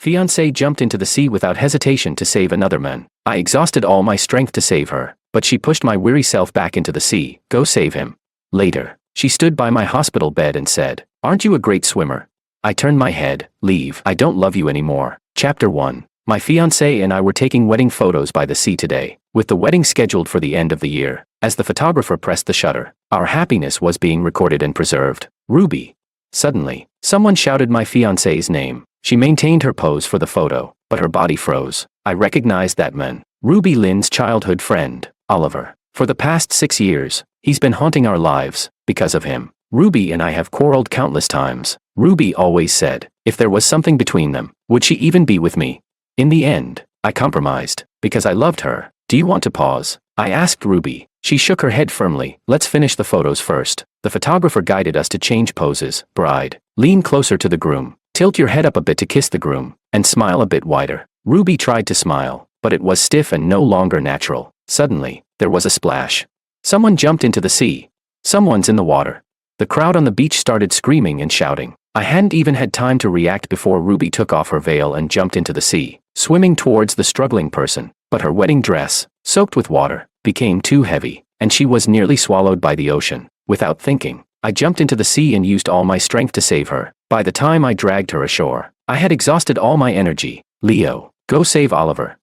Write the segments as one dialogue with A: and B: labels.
A: Fiancée jumped into the sea without hesitation to save another man. I exhausted all my strength to save her, but she pushed my weary self back into the sea. Go save him. Later, she stood by my hospital bed and said, "Aren't you a great swimmer?" I turned my head. Leave. I don't love you anymore. Chapter 1. My fiancé and I were taking wedding photos by the sea today, with the wedding scheduled for the end of the year. As the photographer pressed the shutter, our happiness was being recorded and preserved. Ruby. Suddenly, someone shouted my fiancé's name. She maintained her pose for the photo, but her body froze. I recognized that man. Ruby Lynn's childhood friend, Oliver. For the past 6 years, he's been haunting our lives. Because of him, Ruby and I have quarreled countless times. Ruby always said, if there was something between them, would she even be with me? In the end, I compromised, because I loved her. Do you want to pause? I asked Ruby. She shook her head firmly. Let's finish the photos first. The photographer guided us to change poses. Bride. Lean closer to the groom. Tilt your head up a bit to kiss the groom, and smile a bit wider. Ruby tried to smile, but it was stiff and no longer natural. Suddenly, there was a splash. Someone jumped into the sea. Someone's in the water. The crowd on the beach started screaming and shouting. I hadn't even had time to react before Ruby took off her veil and jumped into the sea, swimming towards the struggling person. But her wedding dress, soaked with water, became too heavy, and she was nearly swallowed by the ocean. Without thinking, I jumped into the sea and used all my strength to save her. By the time I dragged her ashore, I had exhausted all my energy. Leo, go save Oliver.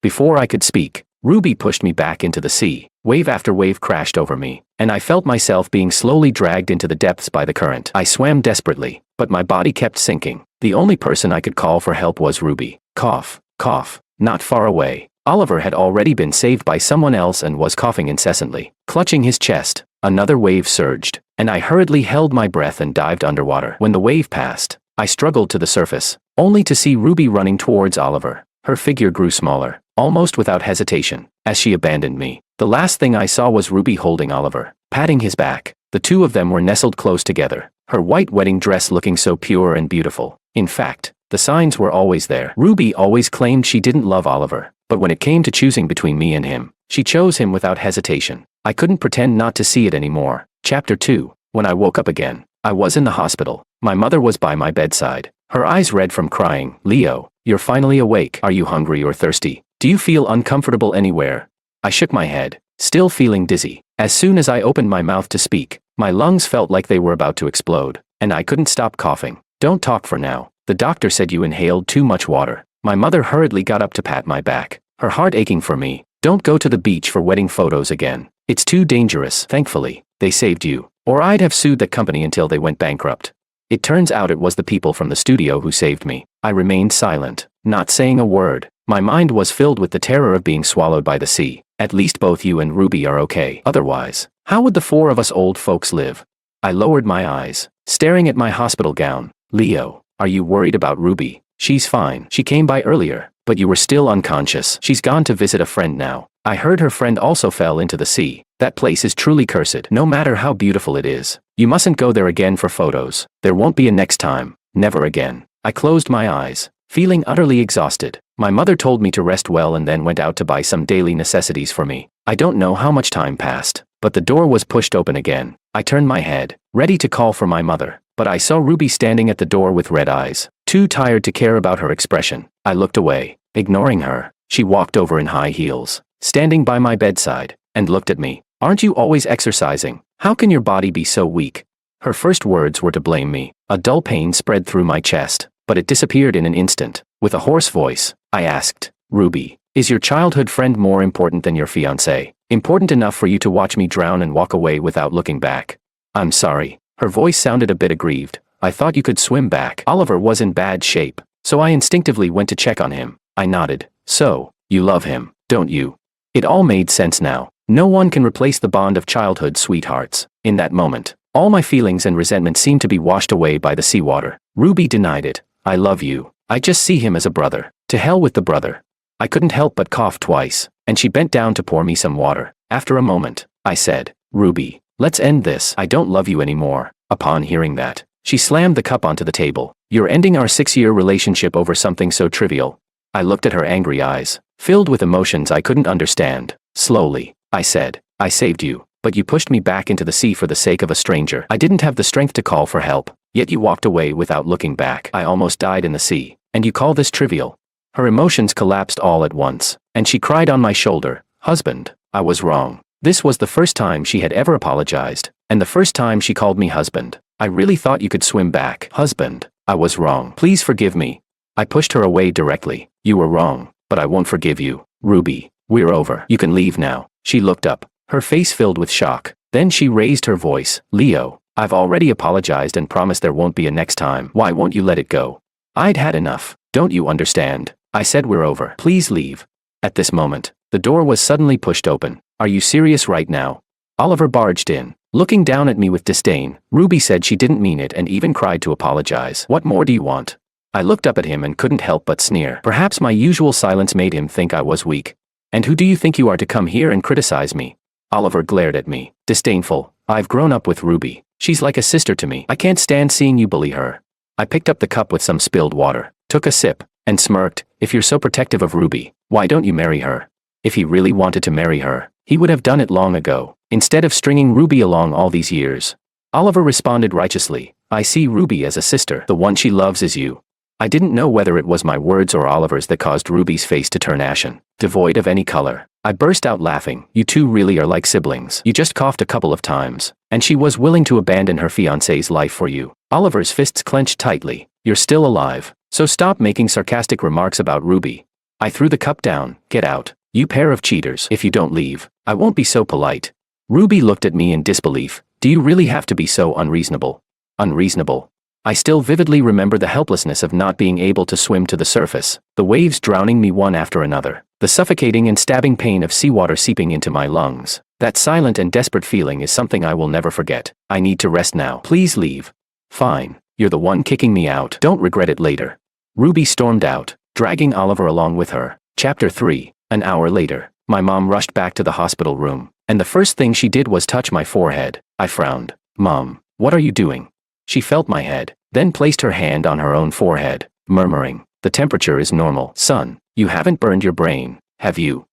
A: Before I could speak, Ruby pushed me back into the sea. Wave after wave crashed over me, and I felt myself being slowly dragged into the depths by the current. I swam desperately, but my body kept sinking. The only person I could call for help was Ruby. Cough, cough. Not far away, Oliver had already been saved by someone else and was coughing incessantly. Clutching his chest, another wave surged, and I hurriedly held my breath and dived underwater. When the wave passed, I struggled to the surface, only to see Ruby running towards Oliver. Her figure grew smaller, almost without hesitation, as she abandoned me. The last thing I saw was Ruby holding Oliver, patting his back. The two of them were nestled close together, her white wedding dress looking so pure and beautiful. In fact, the signs were always there. Ruby always claimed she didn't love Oliver, but when it came to choosing between me and him, she chose him without hesitation. I couldn't pretend not to see it anymore. Chapter 2. When I woke up again, I was in the hospital. My mother was by my bedside, her eyes red from crying. Leo, you're finally awake. Are you hungry or thirsty? Do you feel uncomfortable anywhere? I shook my head, still feeling dizzy. As soon as I opened my mouth to speak, my lungs felt like they were about to explode, and I couldn't stop coughing. Don't talk for now. The doctor said you inhaled too much water. My mother hurriedly got up to pat my back, her heart aching for me. Don't go to the beach for wedding photos again. It's too dangerous. Thankfully, they saved you, or I'd have sued the company until they went bankrupt. It turns out it was the people from the studio who saved me. I remained silent, not saying a word. My mind was filled with the terror of being swallowed by the sea. At least both you and Ruby are okay. Otherwise, how would the four of us old folks live? I lowered my eyes, staring at my hospital gown. Leo, are you worried about Ruby? She's fine. She came by earlier, but you were still unconscious. She's gone to visit a friend now. I heard her friend also fell into the sea. That place is truly cursed. No matter how beautiful it is, you mustn't go there again for photos. There won't be a next time. Never again. I closed my eyes, feeling utterly exhausted. My mother told me to rest well and then went out to buy some daily necessities for me. I don't know how much time passed, but the door was pushed open again. I turned my head, ready to call for my mother, but I saw Ruby standing at the door with red eyes, too tired to care about her expression. I looked away, ignoring her. She walked over in high heels, standing by my bedside, and looked at me. Aren't you always exercising? How can your body be so weak? Her first words were to blame me. A dull pain spread through my chest, but it disappeared in an instant. With a hoarse voice, I asked, Ruby, is your childhood friend more important than your fiancé? Important enough for you to watch me drown and walk away without looking back? I'm sorry. Her voice sounded a bit aggrieved. I thought you could swim back. Oliver was in bad shape, so I instinctively went to check on him. I nodded. So, you love him, don't you? It all made sense now. No one can replace the bond of childhood sweethearts. In that moment, all my feelings and resentment seemed to be washed away by the seawater. Ruby denied it. I love you. I just see him as a brother. To hell with the brother. I couldn't help but cough twice, and she bent down to pour me some water. After a moment, I said, Ruby, let's end this. I don't love you anymore. Upon hearing that, she slammed the cup onto the table. You're ending our 6-year relationship over something so trivial. I looked at her angry eyes, filled with emotions I couldn't understand. Slowly, I said, I saved you, but you pushed me back into the sea for the sake of a stranger. I didn't have the strength to call for help, yet you walked away without looking back. I almost died in the sea. And you call this trivial? Her emotions collapsed all at once, and she cried on my shoulder, "Husband, I was wrong." This was the first time she had ever apologized, and the first time she called me husband. "I really thought you could swim back. Husband, I was wrong. Please forgive me." I pushed her away directly. "You were wrong, but I won't forgive you. Ruby, we're over. You can leave now." She looked up, her face filled with shock. Then she raised her voice. "Leo, I've already apologized and promised there won't be a next time. Why won't you let it go?" I'd had enough. "Don't you understand? I said we're over. Please leave." At this moment, the door was suddenly pushed open. "Are you serious right now?" Oliver barged in, looking down at me with disdain. Ruby said she didn't mean it and even cried to apologize. "What more do you want?" I looked up at him and couldn't help but sneer. Perhaps my usual silence made him think I was weak. "And who do you think you are to come here and criticize me?" Oliver glared at me, disdainful. "I've grown up with Ruby. She's like a sister to me. I can't stand seeing you bully her." I picked up the cup with some spilled water, took a sip, and smirked. "If you're so protective of Ruby, why don't you marry her?" If he really wanted to marry her, he would have done it long ago, instead of stringing Ruby along all these years. Oliver responded righteously. "I see Ruby as a sister. The one she loves is you." I didn't know whether it was my words or Oliver's that caused Ruby's face to turn ashen, devoid of any color. I burst out laughing. "You two really are like siblings. You just coughed a couple of times, and she was willing to abandon her fiancé's life for you." Oliver's fists clenched tightly. "You're still alive, so stop making sarcastic remarks about Ruby." I threw the cup down. "Get out, you pair of cheaters. If you don't leave, I won't be so polite." Ruby looked at me in disbelief. "Do you really have to be so unreasonable?" Unreasonable? I still vividly remember the helplessness of not being able to swim to the surface, the waves drowning me one after another, the suffocating and stabbing pain of seawater seeping into my lungs. That silent and desperate feeling is something I will never forget. "I need to rest now. Please leave." "Fine. You're the one kicking me out. Don't regret it later." Ruby stormed out, dragging Oliver along with her. Chapter 3. An hour later, my mom rushed back to the hospital room, and the first thing she did was touch my forehead. I frowned. "Mom, what are you doing?" She felt my head, then placed her hand on her own forehead, murmuring, "The temperature is normal. Son, you haven't burned your brain, have you?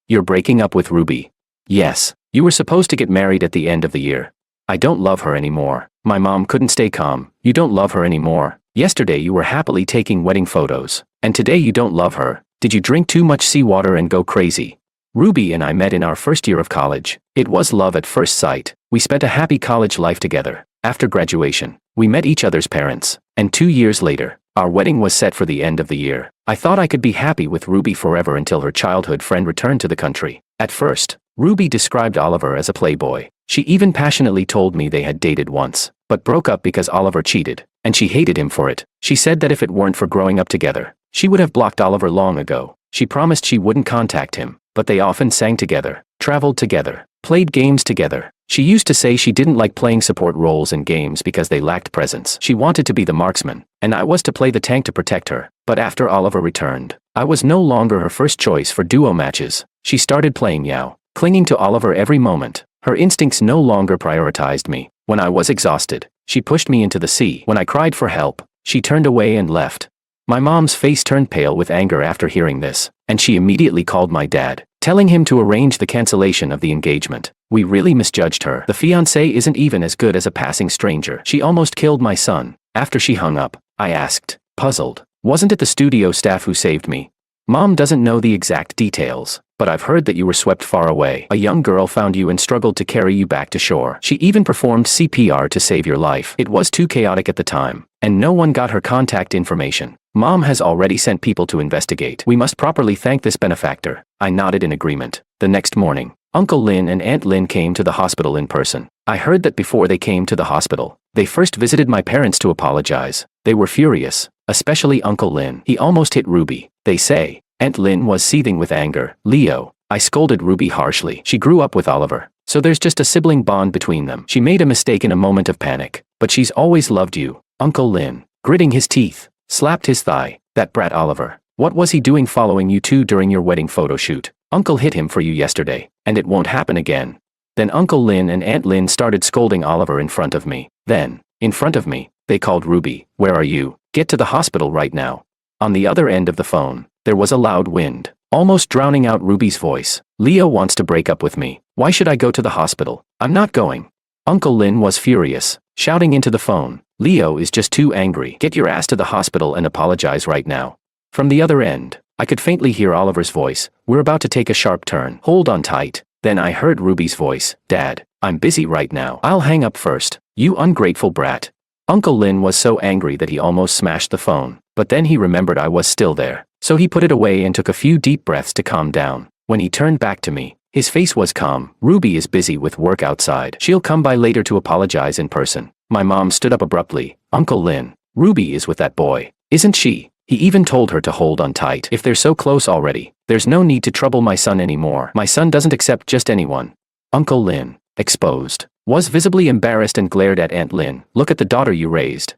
A: You're breaking up with Ruby." "Yes, you were supposed to get married at the end of the year." "I don't love her anymore." My mom couldn't stay calm. "You don't love her anymore? Yesterday you were happily taking wedding photos, and today you don't love her. Did you drink too much seawater and go crazy?" Ruby and I met in our first year of college. It was love at first sight. We spent a happy college life together. After graduation, we met each other's parents, and 2 years later, our wedding was set for the end of the year. I thought I could be happy with Ruby forever until her childhood friend returned to the country. At first, Ruby described Oliver as a playboy. She even passionately told me they had dated once, but broke up because Oliver cheated, and she hated him for it. She said that if it weren't for growing up together, she would have blocked Oliver long ago. She promised she wouldn't contact him, but they often sang together, traveled together, played games together. She used to say she didn't like playing support roles in games because they lacked presence. She wanted to be the marksman, and I was to play the tank to protect her. But after Oliver returned, I was no longer her first choice for duo matches. She started playing Yao, clinging to Oliver every moment. Her instincts no longer prioritized me. When I was exhausted, she pushed me into the sea. When I cried for help, she turned away and left. My mom's face turned pale with anger after hearing this, and she immediately called my dad, telling him to arrange the cancellation of the engagement. We really misjudged her. The fiancé isn't even as good as a passing stranger. She almost killed my son. After she hung up, I asked, puzzled, "Wasn't it the studio staff who saved me?" "Mom doesn't know the exact details, but I've heard that you were swept far away. A young girl found you and struggled to carry you back to shore. She even performed CPR to save your life. It was too chaotic at the time, and no one got her contact information. Mom has already sent people to investigate. We must properly thank this benefactor." I nodded in agreement. The next morning, Uncle Lin and Aunt Lin came to the hospital in person. I heard that before they came to the hospital, they first visited my parents to apologize. They were furious, especially Uncle Lin. He almost hit Ruby, they say. Aunt Lin was seething with anger. "Leo," I scolded Ruby harshly. "She grew up with Oliver, so there's just a sibling bond between them. She made a mistake in a moment of panic, but she's always loved you." Uncle Lin, gritting his teeth, slapped his thigh. "That brat Oliver. What was he doing following you two during your wedding photo shoot? Uncle hit him for you yesterday, and it won't happen again." Then Uncle Lin and Aunt Lin started scolding Oliver in front of me. Then, in front of me, they called Ruby. "Where are you? Get to the hospital right now." On the other end of the phone, there was a loud wind, almost drowning out Ruby's voice. "Leo wants to break up with me. Why should I go to the hospital? I'm not going." Uncle Lin was furious, shouting into the phone, Leo is just too angry. Get your ass to the hospital and apologize right now. From the other end, I could faintly hear Oliver's voice. We're about to take a sharp turn. Hold on tight. Then I heard Ruby's voice. Dad, I'm busy right now. I'll hang up first. You ungrateful brat. Uncle Lin was so angry that he almost smashed the phone, but then he remembered I was still there. So he put it away and took a few deep breaths to calm down. When he turned back to me, his face was calm. Ruby is busy with work outside. She'll come by later to apologize in person. My mom stood up abruptly. Uncle Lin, Ruby is with that boy, isn't she? He even told her to hold on tight. If they're so close already, there's no need to trouble my son anymore. My son doesn't accept just anyone. Uncle Lin, exposed, was visibly embarrassed and glared at Aunt Lin. Look at the daughter you raised.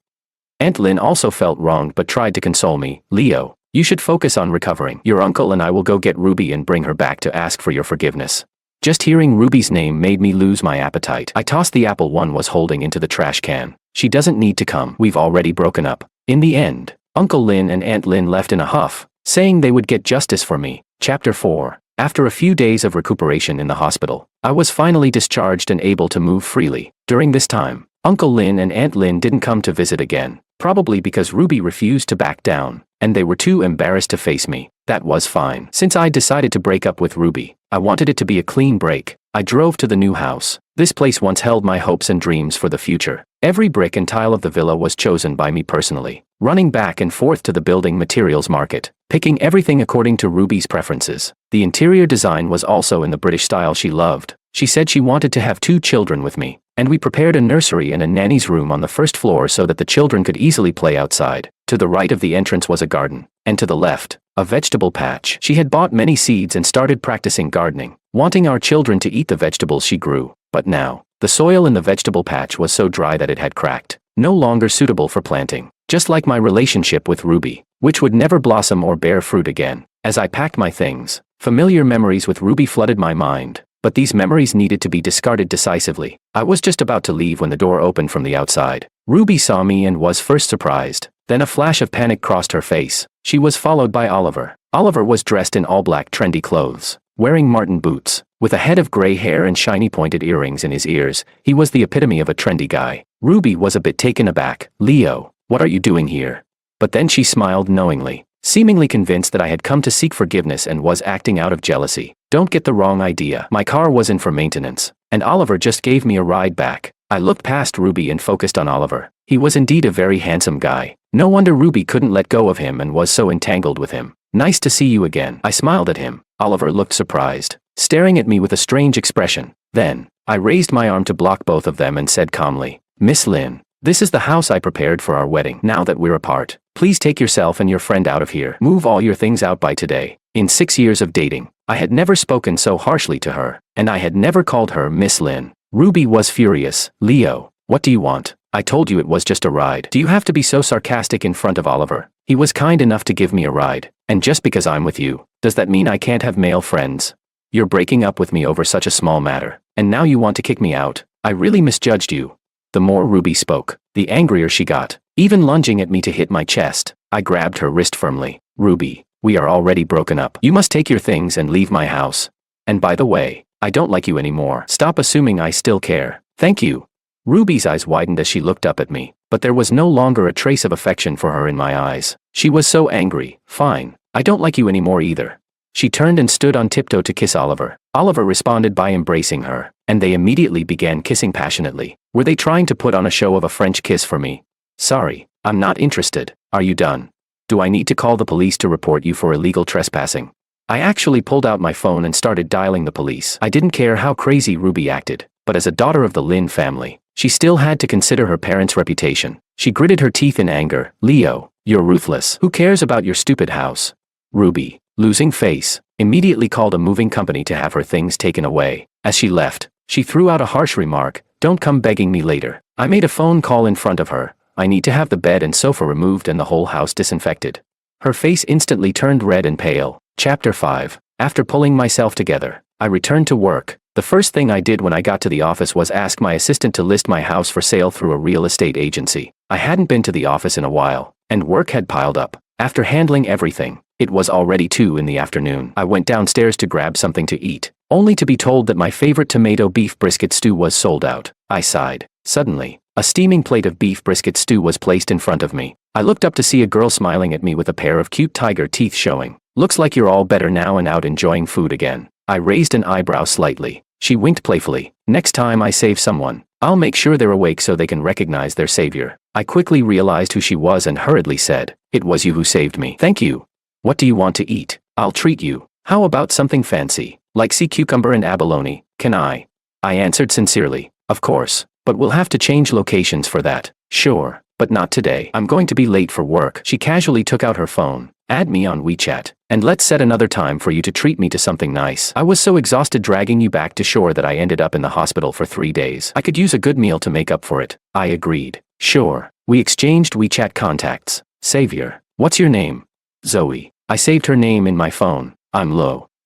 A: Aunt Lin also felt wronged but tried to console me. Leo, you should focus on recovering. Your uncle and I will go get Ruby and bring her back to ask for your forgiveness. Just hearing Ruby's name made me lose my appetite. I tossed the apple one was holding into the trash can. She doesn't need to come. We've already broken up. In the end, Uncle Lin and Aunt Lin left in a huff, saying they would get justice for me. Chapter 4. After a few days of recuperation in the hospital, I was finally discharged and able to move freely. During this time, Uncle Lin and Aunt Lin didn't come to visit again, probably because Ruby refused to back down, and they were too embarrassed to face me. That was fine. Since I decided to break up with Ruby, I wanted it to be a clean break. I drove to the new house. This place once held my hopes and dreams for the future. Every brick and tile of the villa was chosen by me personally, running back and forth to the building materials market, picking everything according to Ruby's preferences. The interior design was also in the British style she loved. She said she wanted to have 2 children with me, and we prepared a nursery and a nanny's room on the first floor so that the children could easily play outside. To the right of the entrance was a garden, and to the left, a vegetable patch. She had bought many seeds and started practicing gardening, wanting our children to eat the vegetables she grew. But now, the soil in the vegetable patch was so dry that it had cracked, no longer suitable for planting, just like my relationship with Ruby, which would never blossom or bear fruit again. As I packed my things, familiar memories with Ruby flooded my mind, but these memories needed to be discarded decisively. I was just about to leave when the door opened from the outside. Ruby saw me and was first surprised, then a flash of panic crossed her face. She was followed by Oliver. Oliver was dressed in all black trendy clothes, wearing Martin boots, with a head of gray hair and shiny pointed earrings in his ears. He was the epitome of a trendy guy. Ruby was a bit taken aback. Leo, what are you doing here? But then she smiled knowingly, seemingly convinced that I had come to seek forgiveness and was acting out of jealousy. Don't get the wrong idea. My car was in for maintenance, and Oliver just gave me a ride back. I looked past Ruby and focused on Oliver. He was indeed a very handsome guy. No wonder Ruby couldn't let go of him and was so entangled with him. Nice to see you again. I smiled at him. Oliver looked surprised, staring at me with a strange expression. Then, I raised my arm to block both of them and said calmly, Miss Lin, this is the house I prepared for our wedding. Now that we're apart, please take yourself and your friend out of here. Move all your things out by today. In 6 years of dating, I had never spoken so harshly to her, and I had never called her Miss Lin. Ruby was furious. Leo, what do you want? I told you it was just a ride. Do you have to be so sarcastic in front of Oliver? He was kind enough to give me a ride, and just because I'm with you, does that mean I can't have male friends? You're breaking up with me over such a small matter, and now you want to kick me out? I really misjudged you. The more Ruby spoke, the angrier she got, even lunging at me to hit my chest. I grabbed her wrist firmly. Ruby, we are already broken up. You must take your things and leave my house. And by the way, I don't like you anymore. Stop assuming I still care. Thank you. Ruby's eyes widened as she looked up at me, but there was no longer a trace of affection for her in my eyes. She was so angry. Fine. I don't like you anymore either. She turned and stood on tiptoe to kiss Oliver. Oliver responded by embracing her, and they immediately began kissing passionately. Were they trying to put on a show of a French kiss for me? Sorry, I'm not interested. Are you done? Do I need to call the police to report you for illegal trespassing? I actually pulled out my phone and started dialing the police. I didn't care how crazy Ruby acted, but as a daughter of the Lin family, she still had to consider her parents' reputation. She gritted her teeth in anger. Leo, you're ruthless. Who cares about your stupid house? Ruby, losing face, immediately called a moving company to have her things taken away. As she left, she threw out a harsh remark, don't come begging me later. I made a phone call in front of her. I need to have the bed and sofa removed and the whole house disinfected. Her face instantly turned red and pale. Chapter 5. After pulling myself together, I returned to work. The first thing I did when I got to the office was ask my assistant to list my house for sale through a real estate agency. I hadn't been to the office in a while, and work had piled up. After handling everything, it was already 2 in the afternoon. I went downstairs to grab something to eat, only to be told that my favorite tomato beef brisket stew was sold out. I sighed. Suddenly, A steaming plate of beef brisket stew was placed in front of me. I looked up to see a girl smiling at me with a pair of cute tiger teeth showing. Looks like you're all better now and out enjoying food again. I raised an eyebrow slightly. She winked playfully. Next time I save someone, I'll make sure they're awake so they can recognize their savior. I quickly realized who she was and hurriedly said, "It was you who saved me." "Thank you. What do you want to eat? I'll treat you. How about something fancy, like sea cucumber and abalone, can I?" I answered sincerely, "Of course, but we'll have to change locations for that." "Sure, but not today. I'm going to be late for work." She casually took out her phone. "Add me on WeChat, and let's set another time for you to treat me to something nice. I was so exhausted dragging you back to shore that I ended up in the hospital for 3 days. I could use a good meal to make up for it." I agreed. "Sure." We exchanged WeChat contacts. "Savior, what's your name?" "Zoe." I saved her name in my phone. "I'm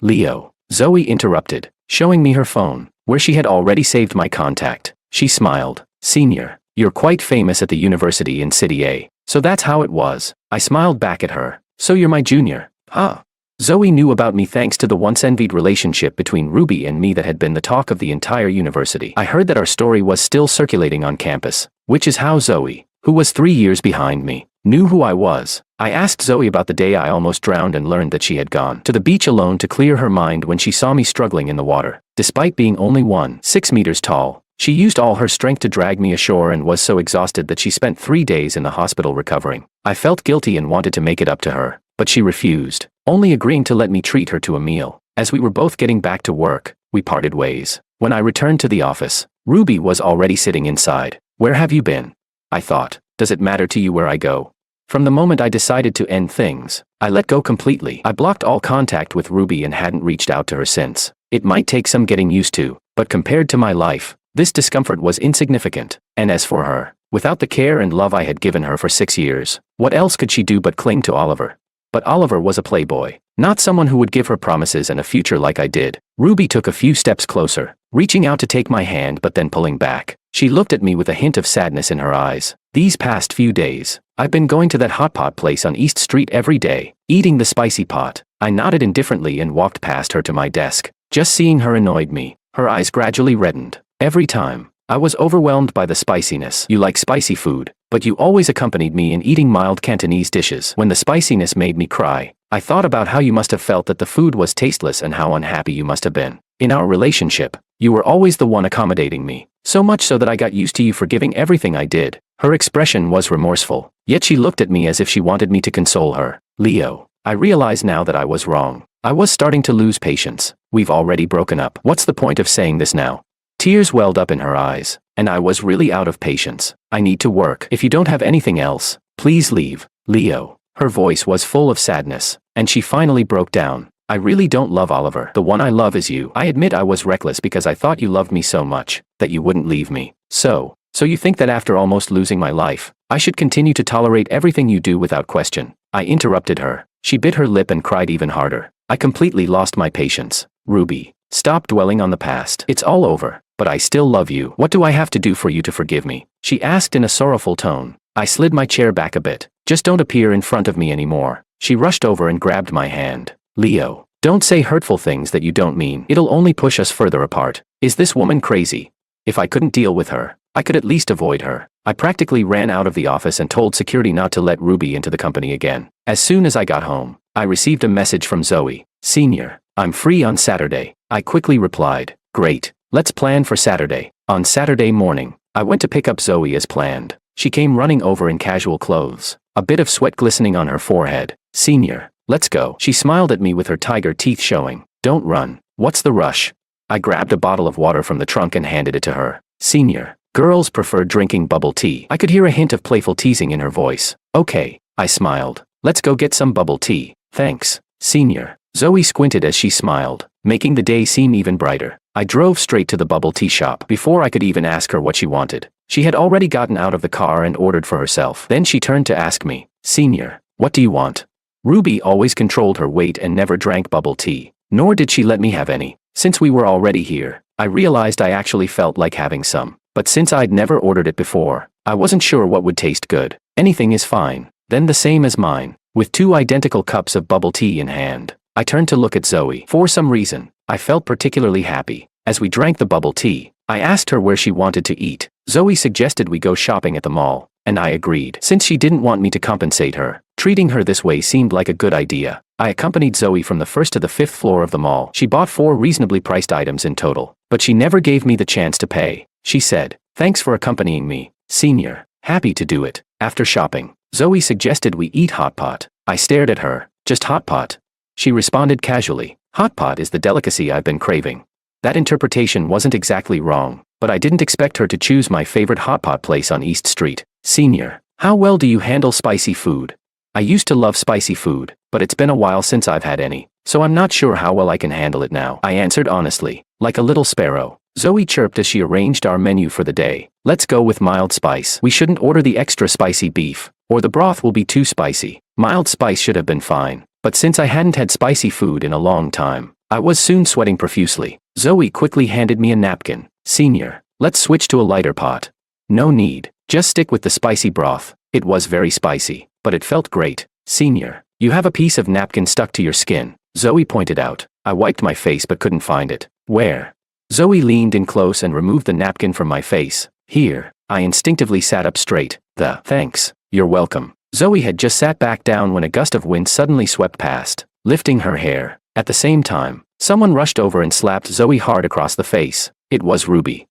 A: Leo." Zoe interrupted, showing me her phone, where she had already saved my contact. She smiled. "Senior, you're quite famous at the university in City A. So that's how it was." I smiled back at her. "So you're my junior, huh?" Zoe knew about me thanks to the once envied relationship between Ruby and me that had been the talk of the entire university. I heard that our story was still circulating on campus, which is how Zoe, who was 3 years behind me, knew who I was. I asked Zoe about the day I almost drowned and learned that she had gone to the beach alone to clear her mind when she saw me struggling in the water. Despite being only 6 meters tall, she used all her strength to drag me ashore and was so exhausted that she spent 3 days in the hospital recovering. I felt guilty and wanted to make it up to her, but she refused, only agreeing to let me treat her to a meal. As we were both getting back to work, we parted ways. When I returned to the office, Ruby was already sitting inside. "Where have you been?" I thought. "Does it matter to you where I go?" From the moment I decided to end things, I let go completely. I blocked all contact with Ruby and hadn't reached out to her since. It might take some getting used to, but compared to my life, this discomfort was insignificant. And as for her, without the care and love I had given her for 6 years, what else could she do but cling to Oliver? But Oliver was a playboy, not someone who would give her promises and a future like I did. Ruby took a few steps closer, reaching out to take my hand but then pulling back. She looked at me with a hint of sadness in her eyes. "These past few days, I've been going to that hot pot place on East Street every day, eating the spicy pot." I nodded indifferently and walked past her to my desk. Just seeing her annoyed me. Her eyes gradually reddened. Every time, I was overwhelmed by the spiciness. "You like spicy food, but you always accompanied me in eating mild Cantonese dishes." When the spiciness made me cry, I thought about how you must have felt that the food was tasteless and how unhappy you must have been. In our relationship, you were always the one accommodating me, so much so that I got used to you forgiving everything I did. Her expression was remorseful, yet she looked at me as if she wanted me to console her. "Leo, I realize now that I was wrong. I was starting to lose patience. We've already broken up. What's the point of saying this now?" Tears welled up in her eyes, and I was really out of patience. "I need to work. If you don't have anything else, please leave." "Leo." Her voice was full of sadness, and she finally broke down. "I really don't love Oliver. The one I love is you. I admit I was reckless because I thought you loved me so much, that you wouldn't leave me. So you think that after almost losing my life, I should continue to tolerate everything you do without question?" I interrupted her. She bit her lip and cried even harder. I completely lost my patience. "Ruby, stop dwelling on the past. It's all over, but I still love you. What do I have to do for you to forgive me?" she asked in a sorrowful tone. I slid my chair back a bit. "Just don't appear in front of me anymore." She rushed over and grabbed my hand. "Leo, don't say hurtful things that you don't mean. It'll only push us further apart." Is this woman crazy? If I couldn't deal with her, I could at least avoid her. I practically ran out of the office and told security not to let Ruby into the company again. As soon as I got home, I received a message from Zoe. "Senior, I'm free on Saturday." I quickly replied, "Great, let's plan for Saturday." On Saturday morning, I went to pick up Zoe as planned. She came running over in casual clothes, a bit of sweat glistening on her forehead. "Senior, let's go." She smiled at me with her tiger teeth showing. "Don't run. What's the rush?" I grabbed a bottle of water from the trunk and handed it to her. "Senior, girls prefer drinking bubble tea." I could hear a hint of playful teasing in her voice. "Okay," I smiled. "Let's go get some bubble tea." "Thanks, Senior." Zoe squinted as she smiled, making the day seem even brighter. I drove straight to the bubble tea shop before I could even ask her what she wanted. She had already gotten out of the car and ordered for herself. Then she turned to ask me, "Senior, what do you want?" Ruby always controlled her weight and never drank bubble tea, nor did she let me have any. Since we were already here, I realized I actually felt like having some. But since I'd never ordered it before, I wasn't sure what would taste good. "Anything is fine." Then the same as mine, with 2 identical cups of bubble tea in hand. I turned to look at Zoe. For some reason, I felt particularly happy. As we drank the bubble tea, I asked her where she wanted to eat. Zoe suggested we go shopping at the mall, and I agreed. Since she didn't want me to compensate her, treating her this way seemed like a good idea. I accompanied Zoe from the first to the fifth floor of the mall. She bought 4 reasonably priced items in total, but she never gave me the chance to pay. She said, "Thanks for accompanying me, senior." Happy to do it. After shopping, Zoe suggested we eat hot pot. I stared at her. "Just hot pot?" She responded casually, "Hot pot is the delicacy I've been craving." That interpretation wasn't exactly wrong, but I didn't expect her to choose my favorite hot pot place on East Street. "Senior, how well do you handle spicy food?" I used to love spicy food, but it's been a while since I've had any, so I'm not sure how well I can handle it now. I answered honestly, like a little sparrow. Zoe chirped as she arranged our menu for the day. "Let's go with mild spice. We shouldn't order the extra spicy beef, or the broth will be too spicy." Mild spice should have been fine, but since I hadn't had spicy food in a long time, I was soon sweating profusely. Zoe quickly handed me a napkin. "Senior, let's switch to a lighter pot." "No need, just stick with the spicy broth." It was very spicy, but it felt great. "Senior, you have a piece of napkin stuck to your skin," Zoe pointed out. I wiped my face but couldn't find it. "Where?" Zoe leaned in close and removed the napkin from my face. "Here." I instinctively sat up straight. "Thanks. You're welcome." Zoe had just sat back down when a gust of wind suddenly swept past, lifting her hair. At the same time, someone rushed over and slapped Zoe hard across the face. It was Ruby.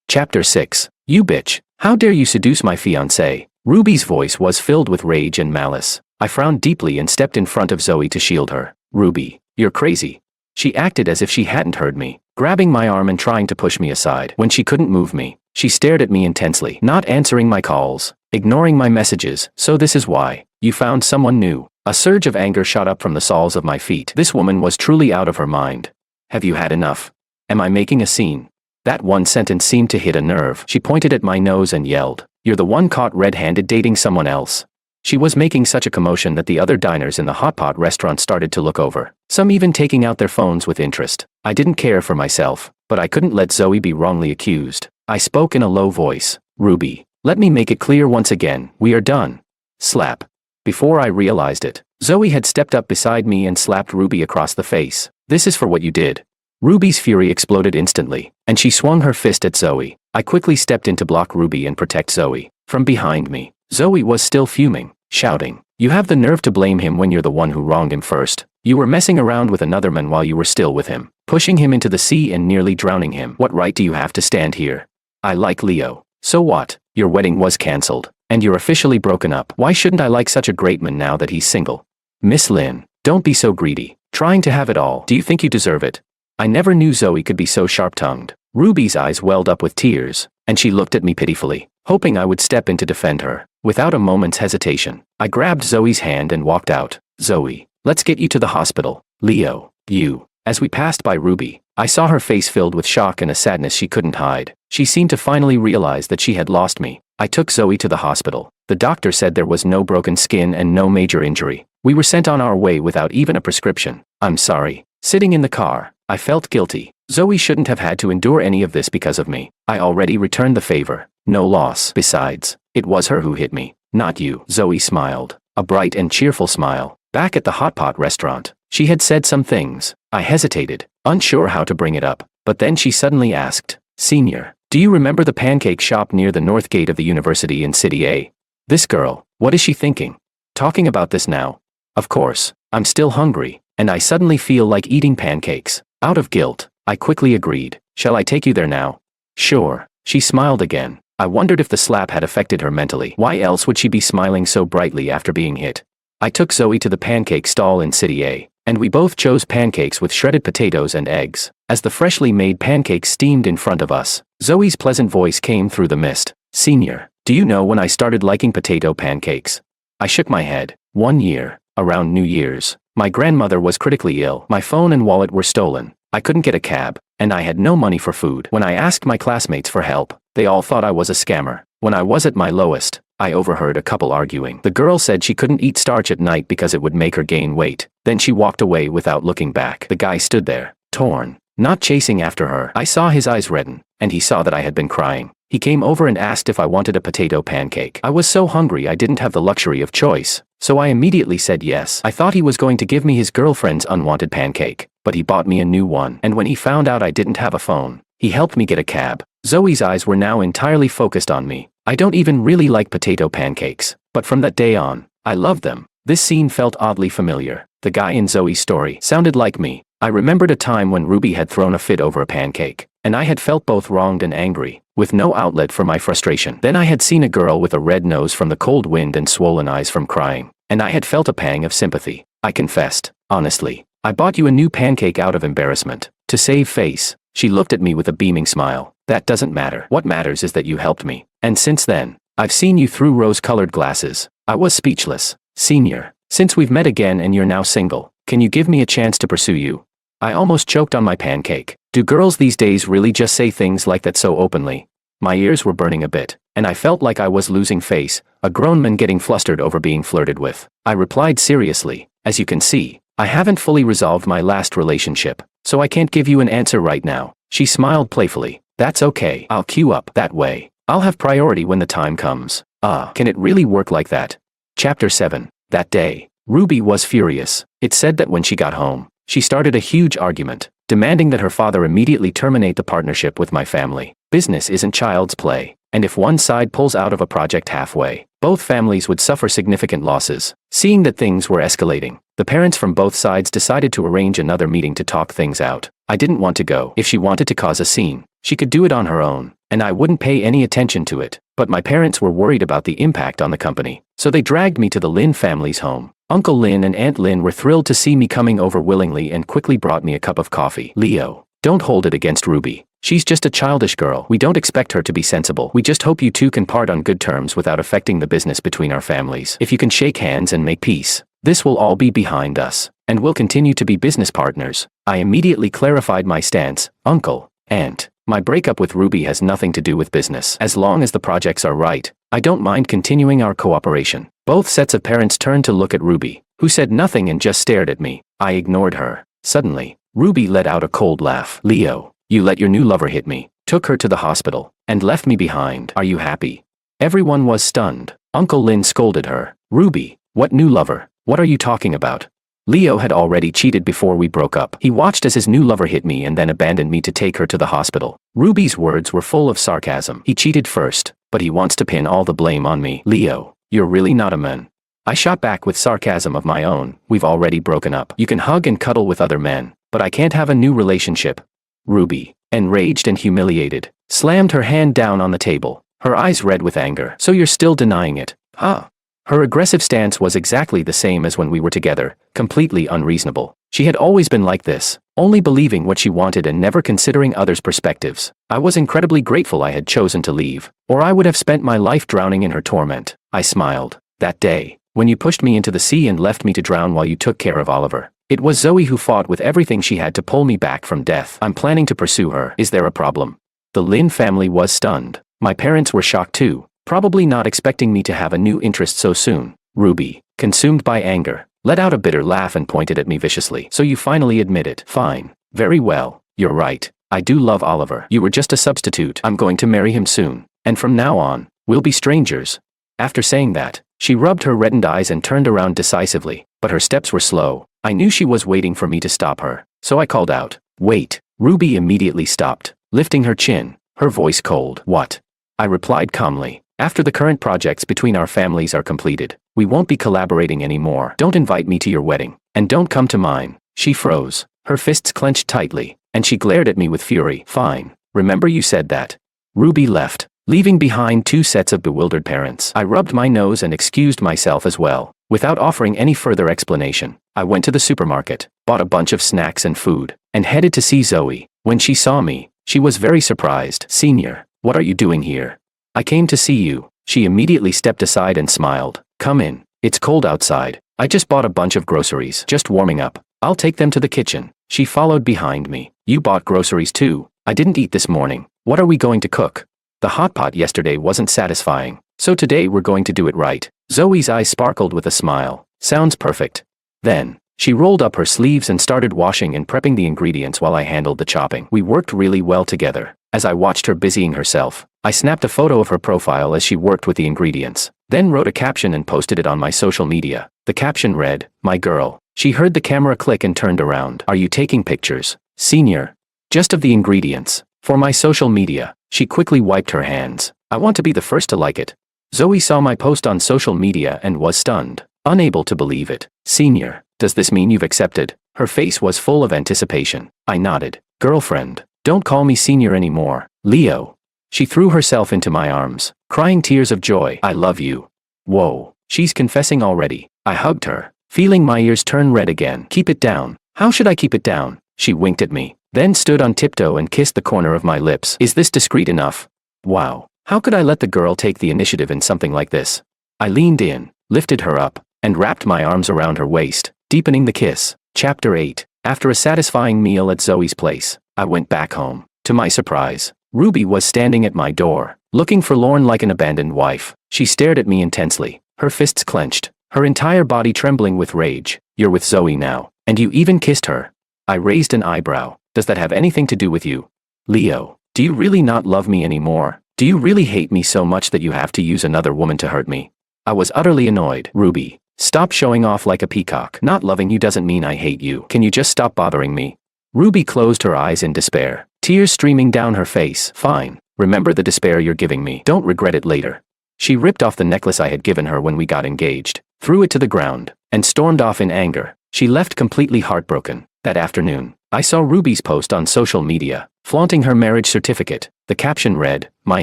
A: Chapter 6. "You bitch. How dare you seduce my fiancé?" Ruby's voice was filled with rage and malice. I frowned deeply and stepped in front of Zoe to shield her. "Ruby, you're crazy." She acted as if she hadn't heard me, grabbing my arm and trying to push me aside. When she couldn't move me, she stared at me intensely, not answering my calls, ignoring my messages. "So this is why you found someone new." A surge of anger shot up from the soles of my feet. This woman was truly out of her mind. "Have you had enough? Am I making a scene?" That one sentence seemed to hit a nerve. She pointed at my nose and yelled, "You're the one caught red-handed dating someone else." She was making such a commotion that the other diners in the hot pot restaurant started to look over, some even taking out their phones with interest. I didn't care for myself, but I couldn't let Zoe be wrongly accused. I spoke in a low voice. "Ruby, let me make it clear once again, we are done." Slap. Before I realized it, Zoe had stepped up beside me and slapped Ruby across the face. "This is for what you did." Ruby's fury exploded instantly, and she swung her fist at Zoe. I quickly stepped in to block Ruby and protect Zoe. From behind me, Zoe was still fuming, shouting, "You have the nerve to blame him when you're the one who wronged him first. You were messing around with another man while you were still with him, pushing him into the sea and nearly drowning him. What right do you have to stand here?" "I like Leo." "So what? Your wedding was cancelled, and you're officially broken up. Why shouldn't I like such a great man now that he's single?" "Miss Lynn, don't be so greedy, trying to have it all. Do you think you deserve it?" I never knew Zoe could be so sharp-tongued. Ruby's eyes welled up with tears, and she looked at me pitifully, hoping I would step in to defend her. Without a moment's hesitation, I grabbed Zoe's hand and walked out. "Zoe, let's get you to the hospital." "Leo, you." As we passed by Ruby, I saw her face filled with shock and a sadness she couldn't hide. She seemed to finally realize that she had lost me. I took Zoe to the hospital. The doctor said there was no broken skin and no major injury. We were sent on our way without even a prescription. I'm sorry. Sitting in the car, I felt guilty. Zoe shouldn't have had to endure any of this because of me. I already returned the favor. No loss. Besides, it was her who hit me, not you. Zoe smiled, a bright and cheerful smile. Back at the hot pot restaurant, she had said some things. I hesitated, unsure how to bring it up, but then she suddenly asked, "Senior, do you remember the pancake shop near the north gate of the university in City A? This girl, what is she thinking? Talking about this now? Of course, I'm still hungry, and I suddenly feel like eating pancakes. Out of guilt, I quickly agreed. Shall I take you there now?" "Sure." She smiled again. I wondered if the slap had affected her mentally. Why else would she be smiling so brightly after being hit? I took Zoe to the pancake stall in City A, and we both chose pancakes with shredded potatoes and eggs. As the freshly made pancakes steamed in front of us, Zoe's pleasant voice came through the mist. "Senior, do you know when I started liking potato pancakes?" I shook my head. 1 year, around New Year's. My grandmother was critically ill. My phone and wallet were stolen. I couldn't get a cab, and I had no money for food. When I asked my classmates for help, they all thought I was a scammer. When I was at my lowest, I overheard a couple arguing. The girl said she couldn't eat starch at night because it would make her gain weight. Then she walked away without looking back. The guy stood there, torn, not chasing after her. I saw his eyes redden, and he saw that I had been crying. He came over and asked if I wanted a potato pancake. I was so hungry I didn't have the luxury of choice, so I immediately said yes. I thought he was going to give me his girlfriend's unwanted pancake, but he bought me a new one. And when he found out I didn't have a phone, He helped me get a cab. Zoe's eyes were now entirely focused on me. I don't even really like potato pancakes, but from that day on, I loved them. This scene felt oddly familiar. The guy in Zoe's story sounded like me. I remembered a time when Ruby had thrown a fit over a pancake, and I had felt both wronged and angry, with no outlet for my frustration. Then I had seen a girl with a red nose from the cold wind and swollen eyes from crying, and I had felt a pang of sympathy. I confessed, honestly, I bought you a new pancake out of embarrassment, to save face. She looked at me with a beaming smile. That doesn't matter. What matters is that you helped me. And since then, I've seen you through rose-colored glasses. I was speechless. Senior, since we've met again and you're now single, can you give me a chance to pursue you? I almost choked on my pancake. Do girls these days really just say things like that so openly? My ears were burning a bit, and I felt like I was losing face, a grown man getting flustered over being flirted with. I replied seriously, as you can see, I haven't fully resolved my last relationship, so I can't give you an answer right now. She smiled playfully. That's okay. I'll queue up that way. I'll have priority when the time comes. Can it really work like that? Chapter 7. That day, Ruby was furious. It said that when she got home, she started a huge argument, demanding that her father immediately terminate the partnership with my family. Business isn't child's play, and if one side pulls out of a project halfway, both families would suffer significant losses. Seeing that things were escalating, the parents from both sides decided to arrange another meeting to talk things out. I didn't want to go. If she wanted to cause a scene, she could do it on her own, and I wouldn't pay any attention to it. But my parents were worried about the impact on the company, so they dragged me to the Lin family's home. Uncle Lin and Aunt Lin were thrilled to see me coming over willingly and quickly brought me a cup of coffee. Leo, don't hold it against Ruby. She's just a childish girl. We don't expect her to be sensible. We just hope you two can part on good terms without affecting the business between our families. If you can shake hands and make peace, this will all be behind us, and we'll continue to be business partners. I immediately clarified my stance. Uncle, Aunt, my breakup with Ruby has nothing to do with business. As long as the projects are right, I don't mind continuing our cooperation. Both sets of parents turned to look at Ruby, who said nothing and just stared at me. I ignored her. Suddenly, Ruby let out a cold laugh. Leo, you let your new lover hit me, took her to the hospital, and left me behind. Are you happy? Everyone was stunned. Uncle Lin scolded her. Ruby, what new lover? What are you talking about? Leo had already cheated before we broke up. He watched as his new lover hit me and then abandoned me to take her to the hospital. Ruby's words were full of sarcasm. He cheated first, but he wants to pin all the blame on me. Leo, you're really not a man. I shot back with sarcasm of my own. We've already broken up. You can hug and cuddle with other men, but I can't have a new relationship. Ruby, enraged and humiliated, slammed her hand down on the table, her eyes red with anger. So you're still denying it, huh? Her aggressive stance was exactly the same as when we were together, completely unreasonable. She had always been like this, only believing what she wanted and never considering others' perspectives. I was incredibly grateful I had chosen to leave, or I would have spent my life drowning in her torment. I smiled. That day, when you pushed me into the sea and left me to drown while you took care of Oliver, it was Zoe who fought with everything she had to pull me back from death. I'm planning to pursue her. Is there a problem? The Lin family was stunned. My parents were shocked too, probably not expecting me to have a new interest so soon. Ruby, consumed by anger, let out a bitter laugh and pointed at me viciously. So you finally admit it. Fine. Very well. You're right. I do love Oliver. You were just a substitute. I'm going to marry him soon. And from now on, we'll be strangers. After saying that, she rubbed her reddened eyes and turned around decisively, but her steps were slow. I knew she was waiting for me to stop her, so I called out, "Wait." Ruby immediately stopped, lifting her chin, her voice cold. What? I replied calmly. After the current projects between our families are completed, we won't be collaborating anymore. Don't invite me to your wedding, and don't come to mine. She froze, her fists clenched tightly, and she glared at me with fury. Fine. Remember you said that. Ruby left, leaving behind two sets of bewildered parents. I rubbed my nose and excused myself as well. Without offering any further explanation, I went to the supermarket, bought a bunch of snacks and food, and headed to see Zoe. When she saw me, she was very surprised. Senior, what are you doing here? I came to see you. She immediately stepped aside and smiled. Come in. It's cold outside. I just bought a bunch of groceries. Just warming up. I'll take them to the kitchen. She followed behind me. You bought groceries too? I didn't eat this morning. What are we going to cook? The hot pot yesterday wasn't satisfying, so today we're going to do it right. Zoe's eyes sparkled with a smile. Sounds perfect. Then, she rolled up her sleeves and started washing and prepping the ingredients while I handled the chopping. We worked really well together. As I watched her busying herself, I snapped a photo of her profile as she worked with the ingredients, then wrote a caption and posted it on my social media. The caption read, "My girl." She heard the camera click and turned around. Are you taking pictures, Senior? Just of the ingredients. For my social media, she quickly wiped her hands. I want to be the first to like it. Zoe saw my post on social media and was stunned, unable to believe it. Senior, does this mean you've accepted? Her face was full of anticipation. I nodded. Girlfriend, don't call me senior anymore. Leo. She threw herself into my arms, crying tears of joy. I love you. Whoa, she's confessing already. I hugged her, feeling my ears turn red again. Keep it down. How should I keep it down? She winked at me, then stood on tiptoe and kissed the corner of my lips. Is this discreet enough? Wow. How could I let the girl take the initiative in something like this? I leaned in, lifted her up, and wrapped my arms around her waist, deepening the kiss. Chapter 8. After a satisfying meal at Zoe's place, I went back home. To my surprise, Ruby was standing at my door, looking forlorn like an abandoned wife. She stared at me intensely, her fists clenched, her entire body trembling with rage. You're with Zoe now, and you even kissed her. I raised an eyebrow. Does that have anything to do with you? Leo, do you really not love me anymore? Do you really hate me so much that you have to use another woman to hurt me? I was utterly annoyed. Ruby, stop showing off like a peacock. Not loving you doesn't mean I hate you. Can you just stop bothering me? Ruby closed her eyes in despair, tears streaming down her face. Fine, remember the despair you're giving me. Don't regret it later. She ripped off the necklace I had given her when we got engaged, threw it to the ground, and stormed off in anger. She left completely heartbroken. That afternoon, I saw Ruby's post on social media, flaunting her marriage certificate. The caption read, "My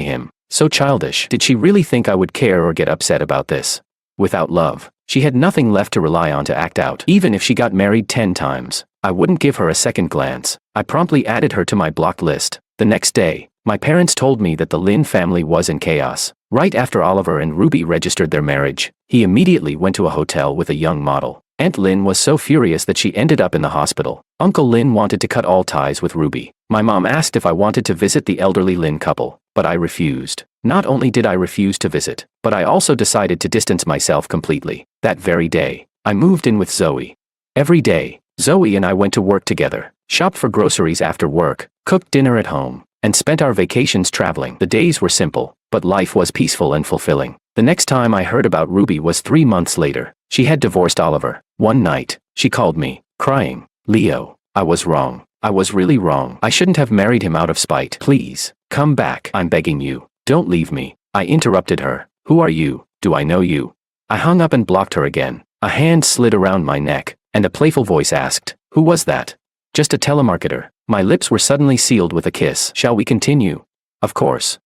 A: him." So childish. Did she really think I would care or get upset about this? Without love, she had nothing left to rely on to act out. Even if she got married 10 times, I wouldn't give her a second glance. I promptly added her to my blocked list. The next day, my parents told me that the Lin family was in chaos. Right after Oliver and Ruby registered their marriage, he immediately went to a hotel with a young model. Aunt Lin was so furious that she ended up in the hospital. Uncle Lin wanted to cut all ties with Ruby. My mom asked if I wanted to visit the elderly Lin couple, but I refused. Not only did I refuse to visit, but I also decided to distance myself completely. That very day, I moved in with Zoe. Every day, Zoe and I went to work together, shopped for groceries after work, cooked dinner at home, and spent our vacations traveling. The days were simple, but life was peaceful and fulfilling. The next time I heard about Ruby was 3 months later. She had divorced Oliver. One night, she called me, crying, "Leo, I was wrong. I was really wrong. I shouldn't have married him out of spite. Please, come back. I'm begging you. Don't leave me." I interrupted her. "Who are you? Do I know you?" I hung up and blocked her again. A hand slid around my neck, and a playful voice asked, "Who was that?" "Just a telemarketer." My lips were suddenly sealed with a kiss. "Shall we continue?" "Of course."